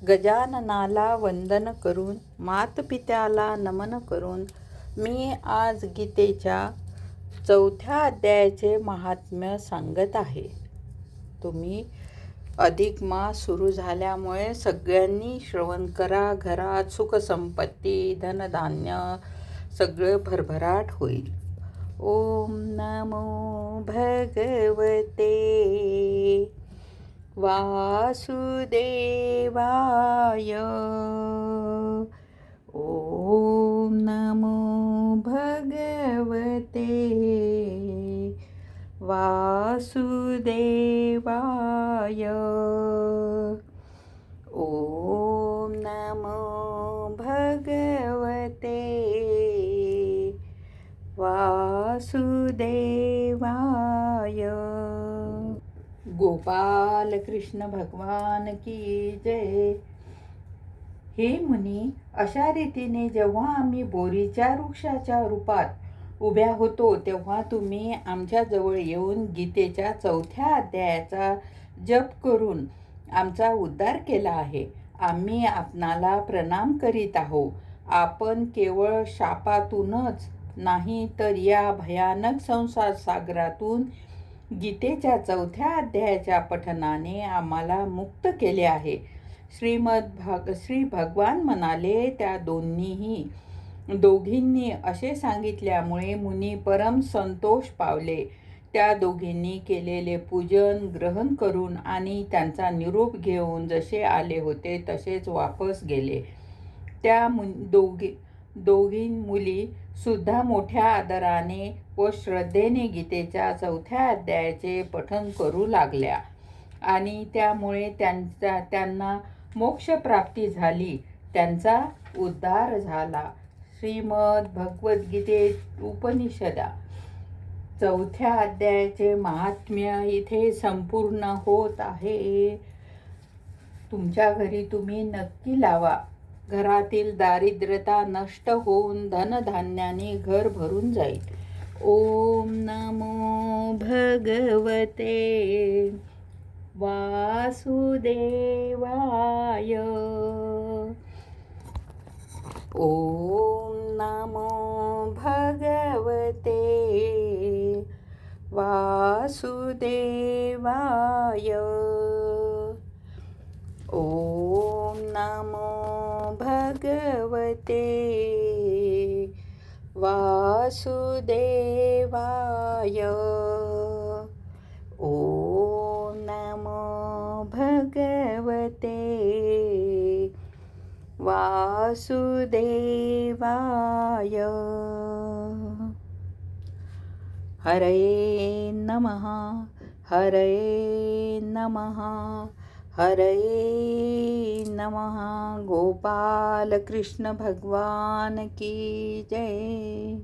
गजाननाला वंदन करून, मातपित्याला नमन करून मी आज गीतेच्या 4थ्या अध्यायाचे महात्म्य सांगत आहे. तुम्ही अधिक मास सुरू झाल्यामुळे सगळ्यांनी श्रवण करा. घरात सुखसंपत्ती, धनधान्य सगळं भरभराट होईल. ओम नमो भगवते वासुदेवाय. ओम नमो भगवते वासुदेवाय. ओम नमो भगवते वासुदेवाय. गोपाल कृष्ण भगवान की जय. हे मुनी, अशा रीतीने जेव्हा आम्ही बोरीच्या वृक्षाच्या रूपात उभ्या होतो तेव्हा तुम्ही आमच्याजवळ येऊन गीतेच्या 4थ्या अध्यायाचा जप करून आमचा उद्धार केला आहे. आम्ही आपणाला प्रणाम करीत आहोत. आपण केवळ शापातूनच नाही तर या भयानक संसार सागरातून गीतेच्या 4थ्या अध्यायाच्या पठणाने आम्हाला मुक्त केले आहे. श्री भगवान म्हणाले, त्या दोघींनी असे सांगितल्यामुळे मुनी परम संतोष पावले. त्या दोघींनी केलेले पूजन ग्रहण करून आणि त्यांचा निरोप घेऊन जसे आले होते तसेच वापस गेले. त्या दोघी मुली सुद्धा मोठ्या आदराने व श्रद्धेने गीतेच्या 4थ्या अध्यायाचे पठण करू लागल्या आणि त्यामुळे त्यांना मोक्षप्राप्ती झाली, त्यांचा उद्धार झाला. श्रीमद भगवद्गीते उपनिषदा 4थ्या अध्यायाचे महात्म्य इथे संपूर्ण होत आहे. तुमच्या घरी तुम्ही नक्की लावा. घरातील दारिद्र्यता नष्ट होऊन धनधान्याने घर भरून जाईल. ओम नमो भगवते वासुदेवाय. ओम नमो भगवते वासुदेवाय. ओम नमो भगवते वासुदेवाय. ओम नमो भगवते वासुदेवाय. हरये नमः, हरये नमः, हरये नमः. गोपाल कृष्ण भगवान की जय.